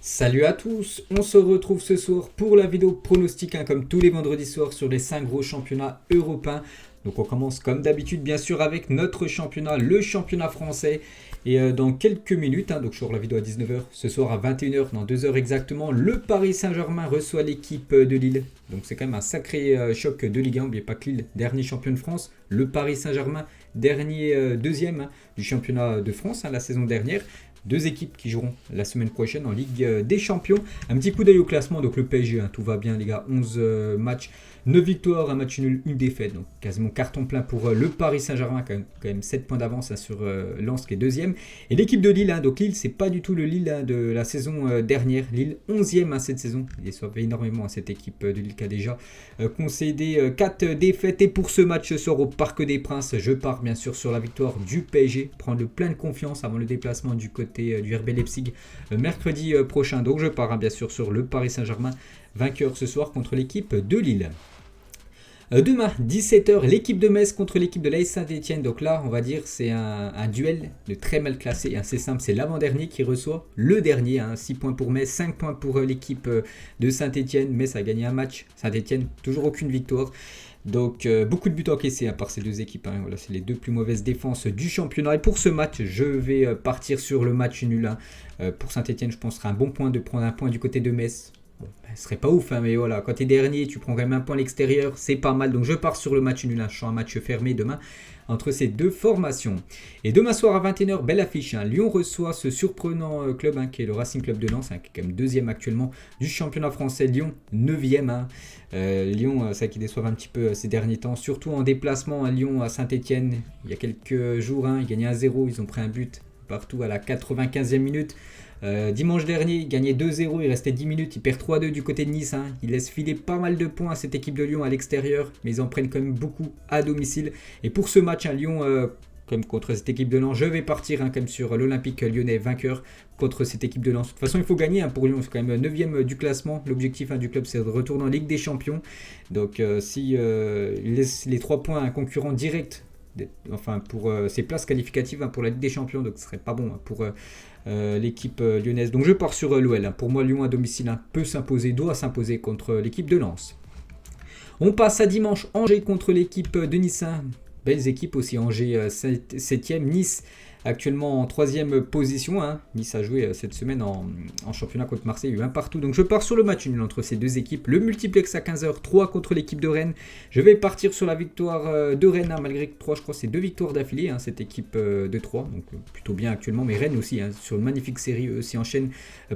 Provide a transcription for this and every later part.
Salut à tous, on se retrouve ce soir pour la vidéo pronostic comme tous les vendredis soirs sur les 5 gros championnats européens. Donc on commence comme d'habitude bien sûr avec notre championnat, le championnat français. Et dans quelques minutes, donc sur la vidéo à 19h, ce soir à 21h, dans 2 heures exactement, le Paris Saint-Germain reçoit l'équipe de Lille. Donc c'est quand même un sacré choc de Ligue 1, n'oubliez pas que Lille, dernier champion de France, le Paris Saint-Germain, dernier deuxième du championnat de France la saison dernière. Deux équipes qui joueront la semaine prochaine en Ligue des Champions. Un petit coup d'œil au classement, donc le PSG, tout va bien les gars, 11 matchs, 9 victoires, un match nul, une défaite. Donc quasiment carton plein pour le Paris Saint-Germain, quand même 7 points d'avance sur Lens qui est deuxième. Et l'équipe de Lille, donc Lille, c'est pas du tout le Lille de la saison dernière. Lille 11e cette saison, il déçoit énormément cette équipe de Lille qui a déjà concédé 4 défaites. Et pour ce match ce soir au Parc des Princes, je pars bien sûr sur la victoire du PSG, prendre le plein de confiance avant le déplacement du côté du RB Leipzig mercredi prochain. Donc je pars bien sûr sur le Paris Saint-Germain, vainqueur ce soir contre l'équipe de Lille. Demain, 17h, l'équipe de Metz contre l'équipe de l'AS Saint-Etienne. Donc là, on va dire c'est un duel de très mal classé. C'est simple, c'est l'avant-dernier qui reçoit le dernier. 6 points pour Metz, 5 points pour l'équipe de Saint-Etienne. Metz a gagné un match, Saint-Etienne, toujours aucune victoire. Donc beaucoup de buts encaissés par ces deux équipes. Voilà, c'est les deux plus mauvaises défenses du championnat. Et pour ce match, je vais partir sur le match nul. Pour Saint-Etienne, je pense que ce sera un bon point de prendre un point du côté de Metz. Bon, ce serait pas ouf, mais voilà, quand tu es dernier, tu prends quand même un point à l'extérieur, c'est pas mal. Donc je pars sur le match nul, je sens un match fermé demain entre ces deux formations. Et demain soir à 21h, belle affiche. Lyon reçoit ce surprenant club qui est le Racing Club de Lens, qui est quand même deuxième actuellement du championnat français. Lyon, 9e. Lyon, ça qui déçoit un petit peu ces derniers temps, surtout en déplacement à Lyon, à Saint-Etienne. Il y a quelques jours, ils gagnaient 1-0, ils ont pris un but partout à la 95e minute. Dimanche dernier, il gagnait 2-0, il restait 10 minutes, il perd 3-2 du côté de Nice. Il laisse filer pas mal de points à cette équipe de Lyon à l'extérieur, mais ils en prennent quand même beaucoup à domicile. Et pour ce match, Lyon, comme contre cette équipe de Lens, je vais partir comme sur l'Olympique lyonnais vainqueur contre cette équipe de Lens. De toute façon, il faut gagner pour Lyon, c'est quand même 9e du classement. L'objectif du club, c'est de retourner en Ligue des Champions. Donc si il laisse les 3 points à un concurrent direct, pour ses places qualificatives pour la Ligue des Champions, donc ce serait pas bon pour l'équipe lyonnaise. Donc je pars sur l'OL. Pour moi, Lyon à domicile peut s'imposer, doit s'imposer contre l'équipe de Lens. On passe à dimanche, Angers contre l'équipe de Nice. Belles équipes aussi, Angers 7e, Nice actuellement en 3e position. Nice a joué cette semaine en championnat contre Marseille, il y a eu un partout. Donc je pars sur le match nul entre ces deux équipes. Le multiplex à 15h, 3 contre l'équipe de Rennes. Je vais partir sur la victoire de Rennes, malgré que 3, je crois c'est 2 victoires d'affilée, cette équipe de 3. Donc plutôt bien actuellement, mais Rennes aussi, sur une magnifique série, eux aussi enchaînent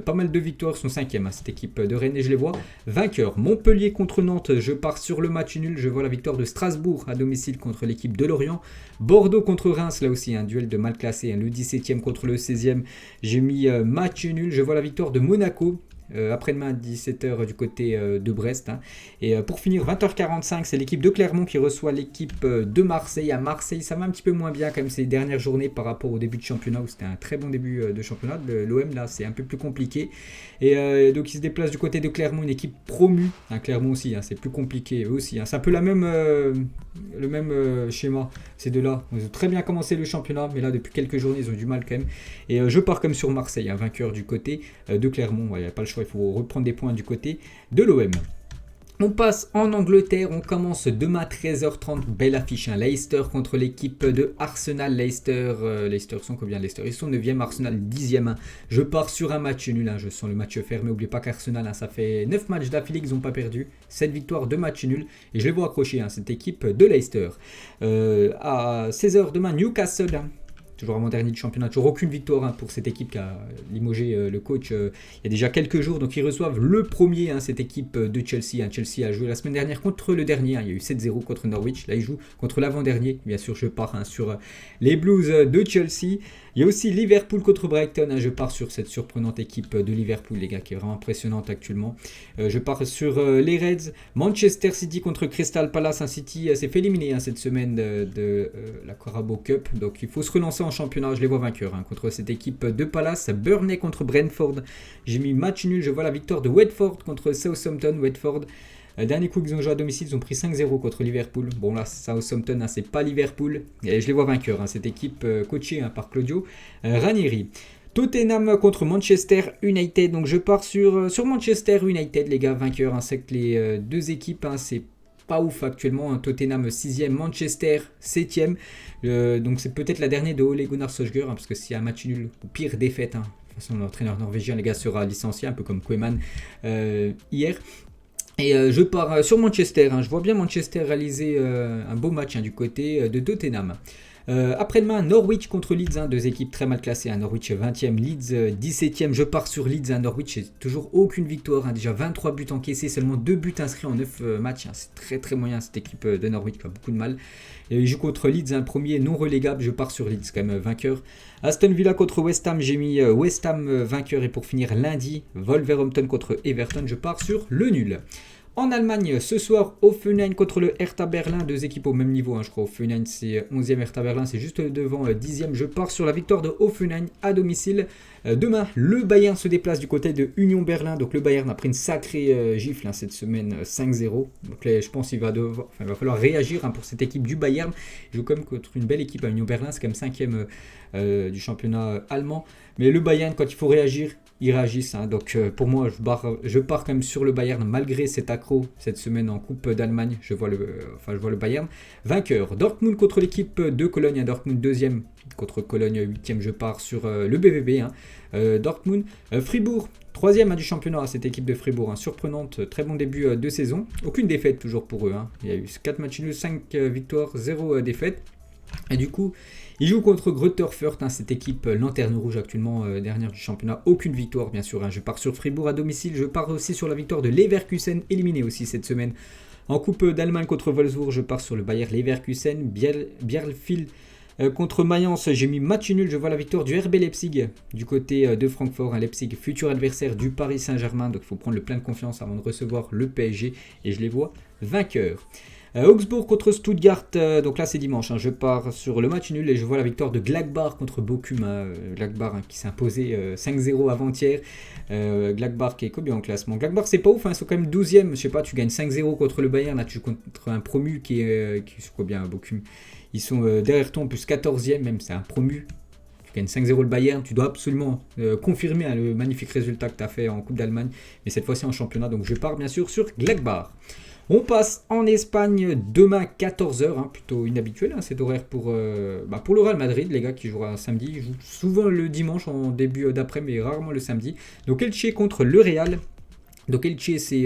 pas mal de victoires, ils sont 5e cette équipe de Rennes et je les vois vainqueurs. Montpellier contre Nantes, je pars sur le match nul. Je vois la victoire de Strasbourg à domicile contre l'équipe de Lorient. Bordeaux contre Reims, là aussi un duel de mal classé, le 17e contre le 16e. J'ai mis match nul. Je vois la victoire de Monaco. Après-demain 17h du côté de Brest. Et pour finir, 20h45, c'est l'équipe de Clermont qui reçoit l'équipe de Marseille. À Marseille, ça va un petit peu moins bien quand même ces dernières journées par rapport au début de championnat où c'était un très bon début de championnat. L'OM là, c'est un peu plus compliqué. Et donc ils se déplacent du côté de Clermont, une équipe promue. Clermont aussi, c'est plus compliqué eux aussi. C'est un peu le même schéma. Ces deux-là, ils ont très bien commencé le championnat, mais là depuis quelques journées, ils ont du mal quand même. Et je pars comme sur Marseille, vainqueur du côté de Clermont. Il n'y a pas le choix. Il faut reprendre des points du côté de l'OM. On passe en Angleterre, on commence demain 13h30, belle affiche. Leicester contre l'équipe de Arsenal. Leicester sont combien Leicester, ils sont 9e, Arsenal 10e. Je pars sur un match nul, je sens le match fermé. N'oubliez pas qu'Arsenal, ça fait 9 matchs d'affilée qu'ils n'ont pas perdu, 7 victoires, 2 matchs nuls. Et je les vois accrocher, cette équipe de Leicester. À 16h demain, Newcastle. Toujours avant-dernier du championnat, toujours aucune victoire pour cette équipe qui a limogé le coach il y a déjà quelques jours. Donc ils reçoivent le premier, cette équipe de Chelsea. Chelsea a joué la semaine dernière contre le dernier. Il y a eu 7-0 contre Norwich. Là ils jouent contre l'avant-dernier. Bien sûr je pars sur les Blues de Chelsea. Il y a aussi Liverpool contre Brighton. Je pars sur cette surprenante équipe de Liverpool, les gars, qui est vraiment impressionnante actuellement. Je pars sur les Reds. Manchester City contre Crystal Palace. City s'est fait éliminer cette semaine de la Carabao Cup. Donc il faut se relancer en championnat. Je les vois vainqueurs contre cette équipe de Palace. Burnley contre Brentford. J'ai mis match nul. Je vois la victoire de Watford contre Southampton. Watford. Dernier coup qu'ils ont joué à domicile, ils ont pris 5-0 contre Liverpool. Bon là, Southampton, c'est pas Liverpool. Et je les vois vainqueurs, cette équipe coachée par Claudio Ranieri. Tottenham contre Manchester United. Donc je pars sur Manchester United, les gars, vainqueurs. Hein. C'est que les deux équipes, hein, c'est pas ouf actuellement. Hein. Tottenham 6e, Manchester 7e. Donc c'est peut-être la dernière de Ole Gunnar Solskjaer, hein, parce que s'il y a un match nul ou pire défaite, hein, de toute façon l'entraîneur norvégien, les gars, sera licencié, un peu comme Koeman hier. Et je pars sur Manchester. Hein. Je vois bien Manchester réaliser un beau match, hein, du côté de Tottenham. Après-demain, Norwich contre Leeds, hein, deux équipes très mal classées. Hein. Norwich 20e, Leeds 17e. Je pars sur Leeds. Hein. Norwich, c'est toujours aucune victoire. Hein. Déjà 23 buts encaissés, seulement 2 buts inscrits en 9 matchs. Hein. C'est très très moyen cette équipe de Norwich qui a beaucoup de mal. Et il joue contre Leeds, un premier non relégable. Je pars sur Leeds, quand même vainqueur. Aston Villa contre West Ham. J'ai mis West Ham vainqueur. Et pour finir, lundi, Wolverhampton contre Everton. Je pars sur le nul. En Allemagne, ce soir, Hoffenheim contre le Hertha Berlin, deux équipes au même niveau, hein, je crois. Hoffenheim c'est 11e, Hertha Berlin c'est juste devant 10e. Je pars sur la victoire de Hoffenheim à domicile. Demain, le Bayern se déplace du côté de Union Berlin. Donc le Bayern a pris une sacrée gifle, hein, cette semaine, 5-0. Donc là, je pense qu'il va falloir réagir, hein, pour cette équipe du Bayern. Il joue quand même contre une belle équipe à Union Berlin, c'est quand même 5e du championnat allemand. Mais le Bayern, quand il faut réagir, ils réagissent. Hein. Donc pour moi, je pars quand même sur le Bayern malgré cet accro cette semaine en Coupe d'Allemagne. Je vois le Bayern vainqueur. Dortmund contre l'équipe de Cologne. Hein. Dortmund 2e contre Cologne 8e. Je pars sur le BVB. Hein. Dortmund. Fribourg 3e, hein, du championnat. Cette équipe de Fribourg, hein, surprenante. Très bon début de saison. Aucune défaite toujours pour eux. Hein. Il y a eu 4 matchs nuls, 5 victoires, 0 défaite. Et du coup, il joue contre Greuther Fürth, hein, cette équipe lanterne rouge actuellement dernière du championnat. Aucune victoire, bien sûr. Hein. Je pars sur Fribourg à domicile. Je pars aussi sur la victoire de Leverkusen, éliminé aussi cette semaine. En Coupe d'Allemagne contre Wolfsburg, je pars sur le Bayer Leverkusen. Bielefeld contre Mayence, j'ai mis match nul. Je vois la victoire du RB Leipzig du côté de Francfort. Un Leipzig, futur adversaire du Paris Saint-Germain. Donc il faut prendre le plein de confiance avant de recevoir le PSG. Et je les vois vainqueurs. Augsbourg contre Stuttgart, donc là c'est dimanche, hein, je pars sur le match nul et je vois la victoire de Gladbach contre Bochum. Gladbach, hein, qui s'est imposé 5-0 avant-hier. Gladbach qui est combien en classement? Gladbach c'est pas ouf, hein, ils sont quand même 12e, je sais pas, tu gagnes 5-0 contre le Bayern, là tu joues contre un promu qui est combien, Bochum. Ils sont derrière toi en plus 14e, même c'est un promu. Tu gagnes 5-0 le Bayern, tu dois absolument confirmer, hein, le magnifique résultat que tu as fait en Coupe d'Allemagne, mais cette fois-ci en championnat, donc je pars bien sûr sur Gladbach. On passe en Espagne demain 14h, hein, plutôt inhabituel, hein, cet horaire pour le Real Madrid, les gars, qui jouera samedi. Ils jouent souvent le dimanche en début d'après, mais rarement le samedi. Donc Elche contre le Real. Donc Elche c'est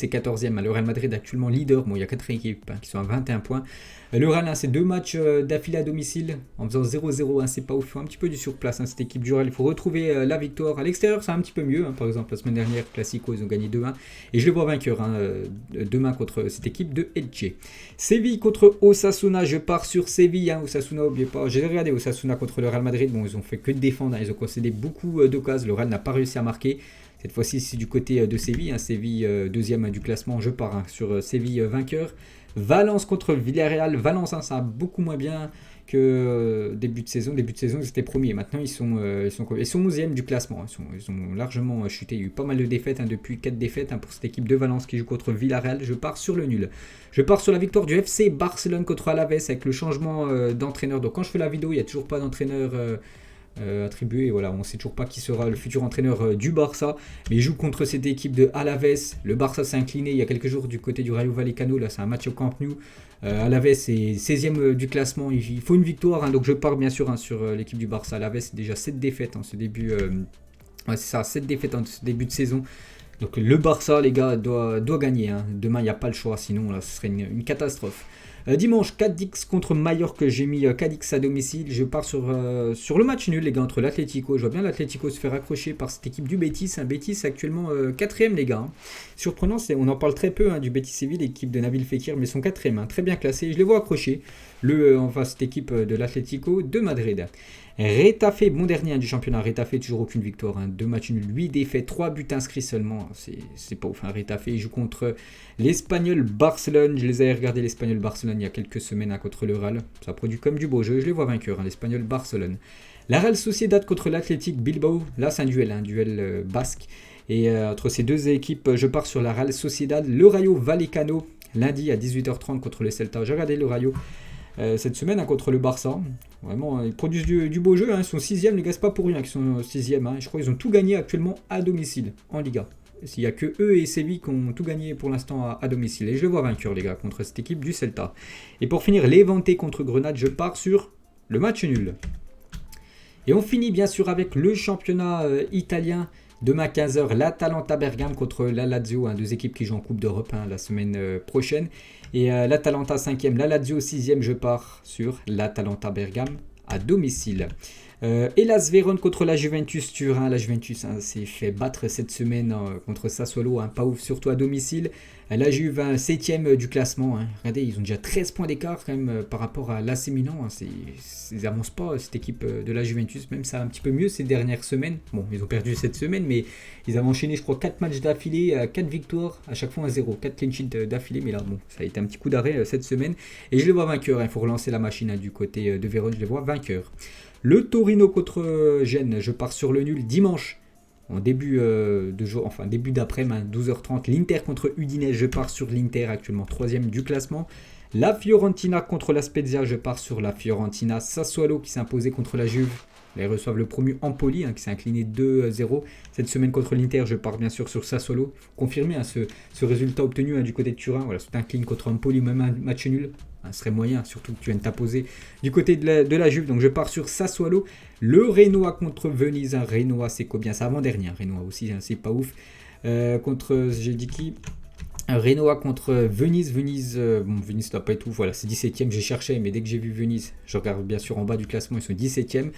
14e, hein, le Real Madrid actuellement leader. Bon, il y a 4 équipes, hein, qui sont à 21 points. Le Real, hein, c'est 2 matchs d'affilée à domicile en faisant 0-0, hein, c'est pas ouf, il faut un petit peu du surplace, hein, cette équipe du Real. Il faut retrouver la victoire. À l'extérieur, c'est un petit peu mieux, hein, par exemple la semaine dernière, Classico, ils ont gagné 2-1. Et je les vois vainqueurs, hein, demain contre cette équipe de Elche. Séville contre Osasuna, je pars sur Séville. Hein, Osasuna, n'oubliez pas, j'ai regardé Osasuna contre le Real Madrid. Bon, ils ont fait que de défendre, hein, ils ont concédé beaucoup d'occasions. Le Real n'a pas réussi à marquer. Cette fois-ci, c'est du côté de Séville. Hein, Séville, 2e du classement. Je pars, hein, sur Séville vainqueur. Valence contre Villarreal. Valence, hein, ça va beaucoup moins bien que début de saison. Début de saison, ils étaient premiers. Maintenant, ils sont 11e du classement. Ils ont largement chuté. Il y a eu pas mal de défaites, hein, depuis 4 défaites, hein, pour cette équipe de Valence qui joue contre Villarreal. Je pars sur le nul. Je pars sur la victoire du FC Barcelone contre Alaves avec le changement d'entraîneur. Donc quand je fais la vidéo, il n'y a toujours pas d'entraîneur attribué. Voilà, on ne sait toujours pas qui sera le futur entraîneur du Barça, mais il joue contre cette équipe de Alaves. Le Barça s'est incliné il y a quelques jours du côté du Rayo Vallecano. Là, c'est un match au Camp Nou. Alaves est 16e du classement. Il faut une victoire, hein, donc je pars bien sûr, hein, sur l'équipe du Barça. Alaves, c'est déjà 7 défaites en ce début. C'est ça, 7 défaites en ce début de saison. Donc le Barça, les gars, doit gagner. Hein. Demain, il n'y a pas le choix, sinon là, ce serait une catastrophe. Dimanche, Cadix contre Mallorca, j'ai mis Cadix à domicile. Je pars sur le match nul, les gars, entre l'Atlético. Je vois bien l'Atlético se faire accrocher par cette équipe du Betis. Un Betis actuellement 4e, les gars. Hein. Surprenant, on en parle très peu, hein, du Betis Séville, l'équipe de Nabil Fekir, mais ils sont 4e, hein, très bien classés. Je les vois accrocher. Enfin, cette équipe de l'Atlético de Madrid. Retafe, bon dernier, hein, du championnat. Retafe, toujours aucune victoire. Hein. 2 matchs nuls, 8 défaites, 3 buts inscrits seulement. C'est pas ouf. Hein. Retafe, il joue contre l'Espagnol Barcelone. Je les ai regardé, l'Espagnol Barcelone, il y a quelques semaines, hein, contre le Real. Ça produit comme du beau jeu. Je les vois vainqueurs, hein, l'Espagnol Barcelone. La Real Sociedad contre l'Athletic Bilbao. Là, c'est un duel basque. Et entre ces deux équipes, je pars sur la Real Sociedad. Le Rayo Vallecano, lundi à 18h30 contre le Celta. J'ai regardé le Rayo. cette semaine contre le Barça. Vraiment, ils produisent du beau jeu. Ils sont 6e, les gars, c'est pas pour rien qu'ils sont 6e. Je crois qu'ils ont tout gagné actuellement à domicile en Liga. Il n'y a que eux et Séville qui ont tout gagné pour l'instant à domicile. Et je les vois vainqueurs, les gars, contre cette équipe du Celta. Et pour finir, l'Éventé contre Grenade, je pars sur le match nul. Et on finit bien sûr avec le championnat italien. Demain 15h, l'Atalanta Bergame contre la Lazio, deux équipes qui jouent en Coupe d'Europe la semaine prochaine. Et l'Atalanta 5e, la Lazio 6e, je pars sur l'Atalanta Bergame à domicile. Hellas Vérone contre la Juventus Turin. La Juventus s'est fait battre cette semaine contre Sassuolo, pas ouf, surtout à domicile. La Juve 7e du classement. Regardez, ils ont déjà 13 points d'écart quand même par rapport à l'AC Milan. Ils n'avancent pas cette équipe de la Juventus, même ça un petit peu mieux ces dernières semaines. Bon, ils ont perdu cette semaine, mais ils avaient enchaîné, je crois, 4 matchs d'affilée, 4 victoires, à chaque fois 1-0, 4 clean sheets d'affilée. Mais là, bon, ça a été un petit coup d'arrêt cette semaine. Et je les vois vainqueurs. Il faut relancer la machine du côté de Vérone, je les vois vainqueurs. Le Torino contre Gênes, je pars sur le nul dimanche. En début de jour, enfin début d'après-midi, 12h30, l'Inter contre Udinese, je pars sur l'Inter, actuellement 3e du classement. La Fiorentina contre la Spezia, je pars sur la Fiorentina. Sassuolo qui s'est imposé contre la Juve. Là, ils reçoivent le promu Empoli qui s'est incliné 2-0. Cette semaine contre l'Inter, je pars bien sûr sur Sassuolo. Il faut confirmer ce résultat obtenu du côté de Turin. Voilà, c'est incline contre Empoli, même un match nul. Ce serait moyen, surtout que tu viens de t'imposer du côté de la Juve. Donc je pars sur Sassuolo. Le Renoa contre Venise. Renoa, c'est combien? C'est avant-dernier. Renoa aussi, c'est pas ouf. Contre, j'ai dit qui? Renoa contre Venise. Venise, Venise, ça doit pas être ouf. Voilà, c'est 17e. J'ai cherché, mais dès que j'ai vu Venise, je regarde bien sûr en bas du classement, ils sont 17e.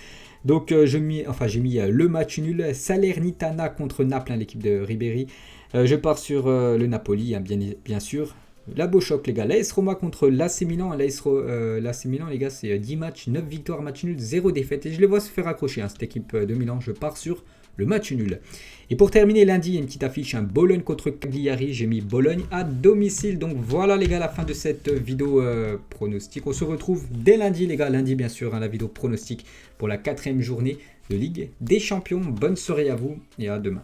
Donc j'ai mis le match nul. Salernitana contre Naples, l'équipe de Ribéry. Je pars sur le Napoli, bien sûr. La beau choc, les gars. L'AS Roma contre l'AC Milan. L'AC Milan, les gars, c'est 10 matchs, 9 victoires, match nul, 0 défaite. Et je les vois se faire accrocher, cette équipe de Milan. Je pars sur le match nul. Et pour terminer lundi, il y a une petite affiche, Bologne contre Cagliari. J'ai mis Bologne à domicile. Donc voilà, les gars, la fin de cette vidéo pronostic. On se retrouve dès lundi, les gars. Lundi, bien sûr, la vidéo pronostic pour la 4e journée de Ligue des Champions. Bonne soirée à vous et à demain.